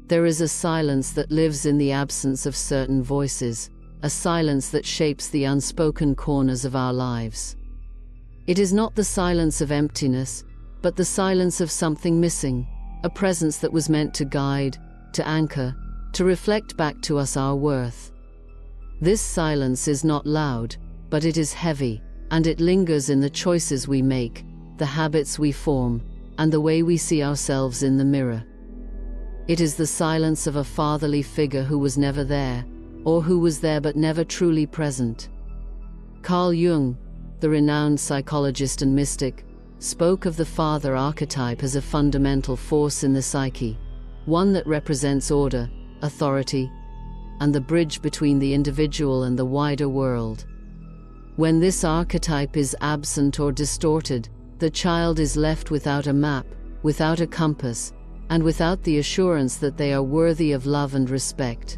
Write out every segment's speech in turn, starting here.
There is a silence that lives in the absence of certain voices, a silence that shapes the unspoken corners of our lives. It is not the silence of emptiness, but the silence of something missing, a presence that was meant to guide, to anchor, to reflect back to us our worth. This silence is not loud, but it is heavy, and it lingers in the choices we make, the habits we form, and the way we see ourselves in the mirror. It is the silence of a fatherly figure who was never there, or who was there but never truly present. Carl Jung, the renowned psychologist and mystic, spoke of the father archetype as a fundamental force in the psyche, one that represents order, authority, and the bridge between the individual and the wider world. When this archetype is absent or distorted, the child is left without a map, without a compass, and without the assurance that they are worthy of love and respect.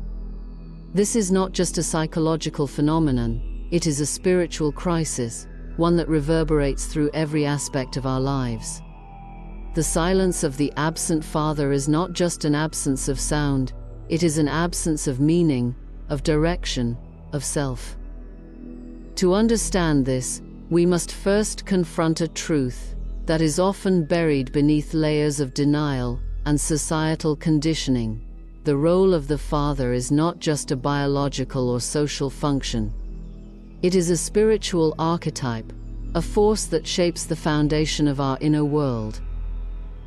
This is not just a psychological phenomenon, it is a spiritual crisis, one that reverberates through every aspect of our lives. The silence of the absent father is not just an absence of sound, it is an absence of meaning, of direction, of self. To understand this, we must first confront a truth that is often buried beneath layers of denial and societal conditioning. The role of the father is not just a biological or social function. It is a spiritual archetype, a force that shapes the foundation of our inner world.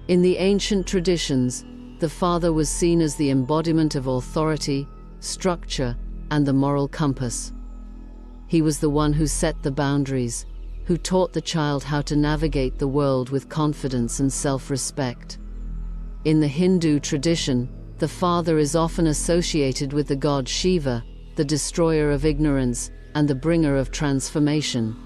In the ancient traditions, the father was seen as the embodiment of authority, structure, and the moral compass. He was the one who set the boundaries, who taught the child how to navigate the world with confidence and self-respect. In the Hindu tradition, the father is often associated with the god Shiva, the destroyer of ignorance and the bringer of transformation.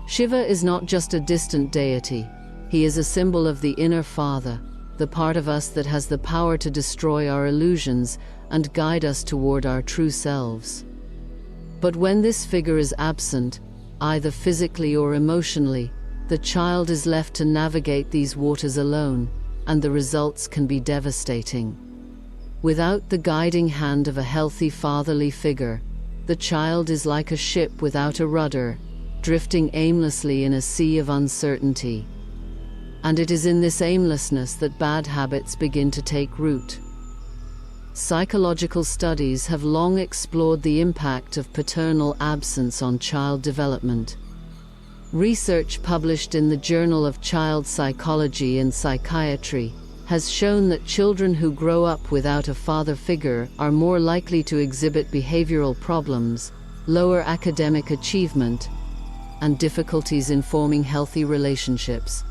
Shiva is not just a distant deity, he is a symbol of the inner father, the part of us that has the power to destroy our illusions and guide us toward our true selves. But when this figure is absent, either physically or emotionally, the child is left to navigate these waters alone, and the results can be devastating. Without the guiding hand of a healthy fatherly figure, the child is like a ship without a rudder, drifting aimlessly in a sea of uncertainty. And it is in this aimlessness that bad habits begin to take root. Psychological studies have long explored the impact of paternal absence on child development. Research published in the Journal of Child Psychology and Psychiatry has shown that children who grow up without a father figure are more likely to exhibit behavioral problems, lower academic achievement, and difficulties in forming healthy relationships.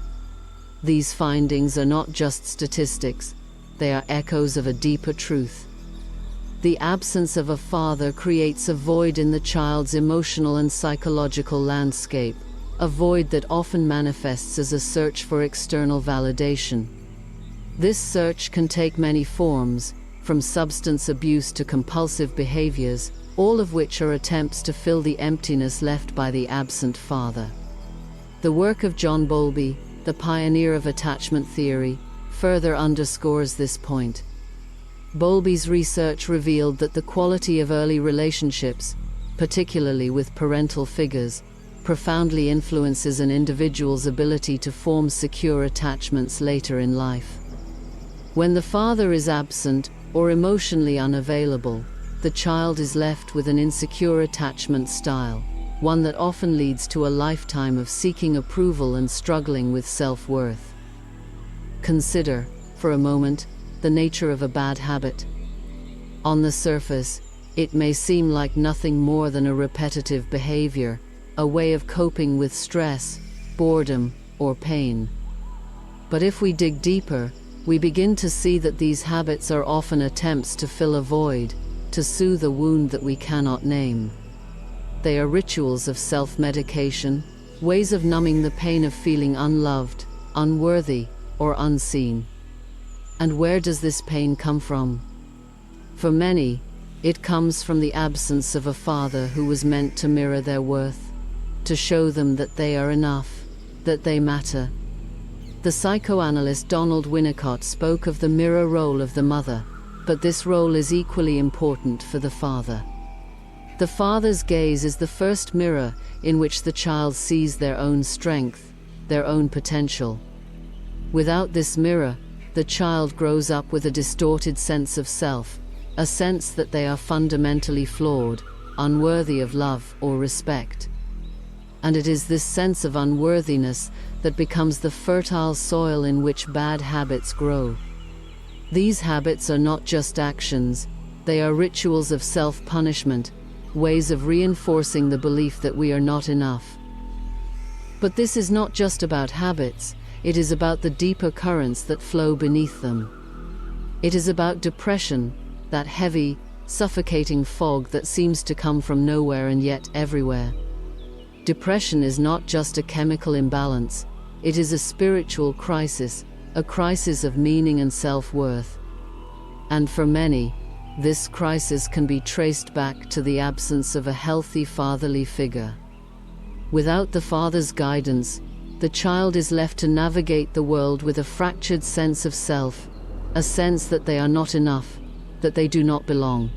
These findings are not just statistics, they are echoes of a deeper truth. The absence of a father creates a void in the child's emotional and psychological landscape, a void that often manifests as a search for external validation. This search can take many forms, from substance abuse to compulsive behaviors, all of which are attempts to fill the emptiness left by the absent father. The work of John Bowlby, the pioneer of attachment theory, further underscores this point. Bowlby's research revealed that the quality of early relationships, particularly with parental figures, profoundly influences an individual's ability to form secure attachments later in life. When the father is absent or emotionally unavailable, the child is left with an insecure attachment style, one that often leads to a lifetime of seeking approval and struggling with self-worth. Consider, for a moment, the nature of a bad habit. On the surface, it may seem like nothing more than a repetitive behavior, a way of coping with stress, boredom, or pain. But if we dig deeper, we begin to see that these habits are often attempts to fill a void, to soothe a wound that we cannot name. They are rituals of self-medication, ways of numbing the pain of feeling unloved, unworthy, or unseen. And where does this pain come from? For many, it comes from the absence of a father who was meant to mirror their worth, to show them that they are enough, that they matter. The psychoanalyst Donald Winnicott spoke of the mirror role of the mother, but this role is equally important for the father. The father's gaze is the first mirror in which the child sees their own strength, their own potential. Without this mirror, the child grows up with a distorted sense of self, a sense that they are fundamentally flawed, unworthy of love or respect. And it is this sense of unworthiness that becomes the fertile soil in which bad habits grow. These habits are not just actions, they are rituals of self-punishment, ways of reinforcing the belief that we are not enough. But this is not just about habits, it is about the deeper currents that flow beneath them. It is about depression, that heavy, suffocating fog that seems to come from nowhere and yet everywhere. Depression is not just a chemical imbalance, it is a spiritual crisis, a crisis of meaning and self-worth. And for many, this crisis can be traced back to the absence of a healthy fatherly figure. Without the father's guidance, the child is left to navigate the world with a fractured sense of self, a sense that they are not enough, that they do not belong.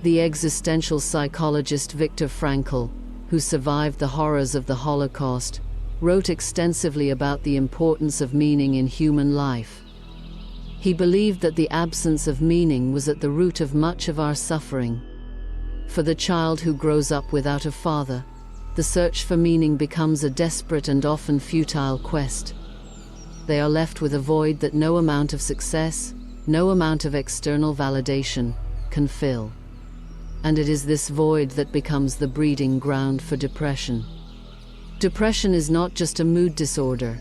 The existential psychologist Viktor Frankl, who survived the horrors of the Holocaust, wrote extensively about the importance of meaning in human life. He believed that the absence of meaning was at the root of much of our suffering. For the child who grows up without a father, the search for meaning becomes a desperate and often futile quest. They are left with a void that no amount of success, no amount of external validation, can fill. And it is this void that becomes the breeding ground for depression. Depression is not just a mood disorder.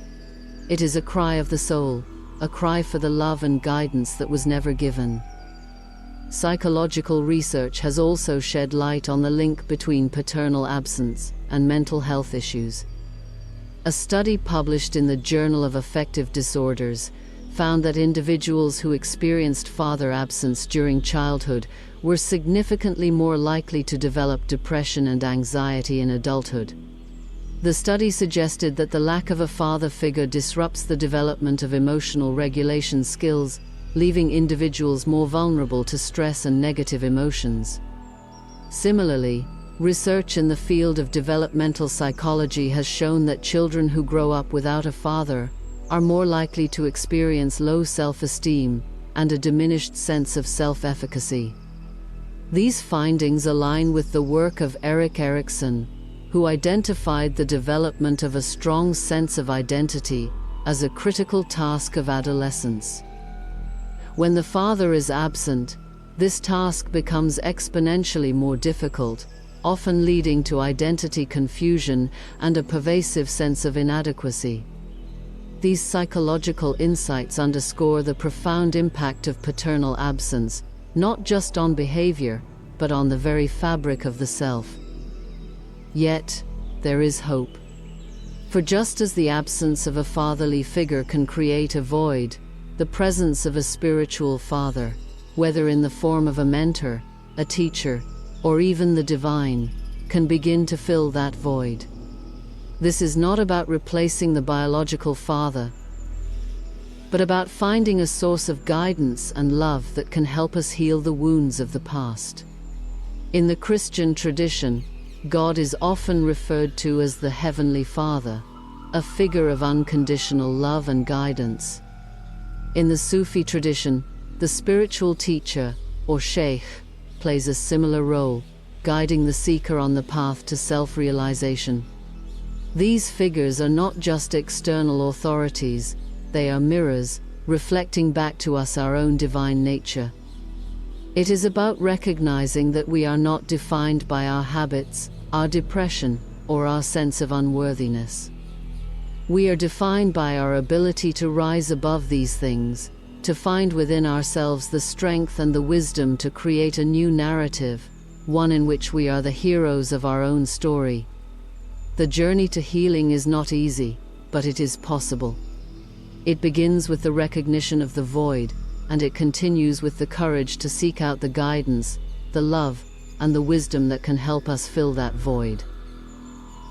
It is a cry of the soul, a cry for the love and guidance that was never given. Psychological research has also shed light on the link between paternal absence and mental health issues. A study published in the Journal of Affective Disorders found that individuals who experienced father absence during childhood were significantly more likely to develop depression and anxiety in adulthood. The study suggested that the lack of a father figure disrupts the development of emotional regulation skills, leaving individuals more vulnerable to stress and negative emotions. Similarly, research in the field of developmental psychology has shown that children who grow up without a father are more likely to experience low self-esteem and a diminished sense of self-efficacy. These findings align with the work of Erik Erikson, who identified the development of a strong sense of identity as a critical task of adolescence. When the father is absent, this task becomes exponentially more difficult, often leading to identity confusion and a pervasive sense of inadequacy. These psychological insights underscore the profound impact of paternal absence, not just on behavior, but on the very fabric of the self. Yet, there is hope. For just as the absence of a fatherly figure can create a void, the presence of a spiritual father, whether in the form of a mentor, a teacher, or even the divine, can begin to fill that void. This is not about replacing the biological father, but about finding a source of guidance and love that can help us heal the wounds of the past. In the Christian tradition, God is often referred to as the Heavenly Father, a figure of unconditional love and guidance. In the Sufi tradition, the spiritual teacher, or sheikh, plays a similar role, guiding the seeker on the path to self-realization. These figures are not just external authorities, they are mirrors, reflecting back to us our own divine nature. It is about recognizing that we are not defined by our habits, our depression, or our sense of unworthiness. We are defined by our ability to rise above these things, to find within ourselves the strength and the wisdom to create a new narrative, one in which we are the heroes of our own story. The journey to healing is not easy, but it is possible. It begins with the recognition of the void, and it continues with the courage to seek out the guidance, the love, and the wisdom that can help us fill that void.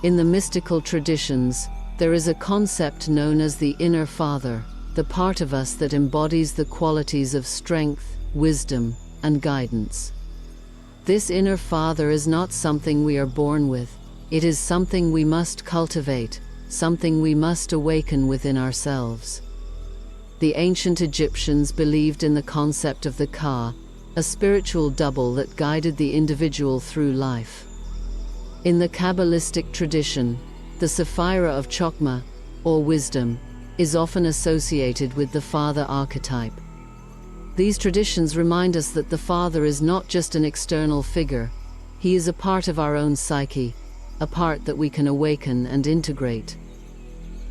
In the mystical traditions, there is a concept known as the inner father, the part of us that embodies the qualities of strength, wisdom, and guidance. This inner father is not something we are born with, it is something we must cultivate, something we must awaken within ourselves. The ancient Egyptians believed in the concept of the Ka, a spiritual double that guided the individual through life. In the Kabbalistic tradition, the Sephira of Chokmah, or wisdom, is often associated with the father archetype. These traditions remind us that the father is not just an external figure, he is a part of our own psyche, a part that we can awaken and integrate.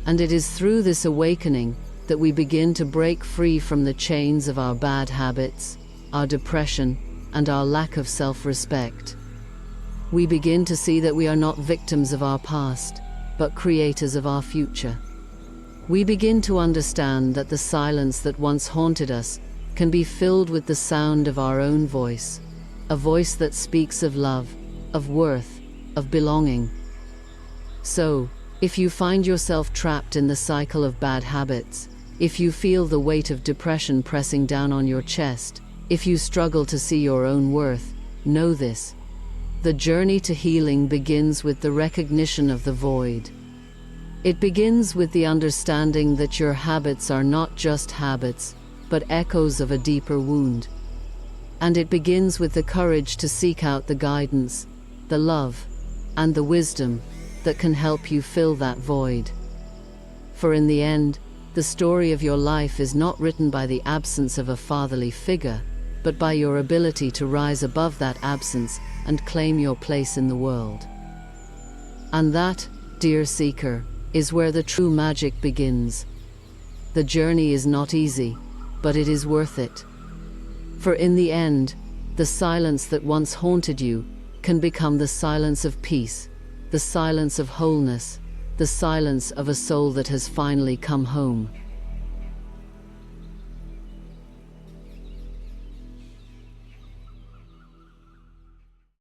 And it is through this awakening that we begin to break free from the chains of our bad habits, our depression, and our lack of self-respect. We begin to see that we are not victims of our past, but creators of our future. We begin to understand that the silence that once haunted us can be filled with the sound of our own voice, a voice that speaks of love, of worth, of belonging. So, if you find yourself trapped in the cycle of bad habits, if you feel the weight of depression pressing down on your chest, if you struggle to see your own worth, know this. The journey to healing begins with the recognition of the void. It begins with the understanding that your habits are not just habits, but echoes of a deeper wound. And it begins with the courage to seek out the guidance, the love, and the wisdom that can help you fill that void. For in the end, the story of your life is not written by the absence of a fatherly figure, but by your ability to rise above that absence and claim your place in the world. And that, dear seeker, is where the true magic begins. The journey is not easy, but it is worth it. For in the end, the silence that once haunted you can become the silence of peace, the silence of wholeness, the silence of a soul that has finally come home.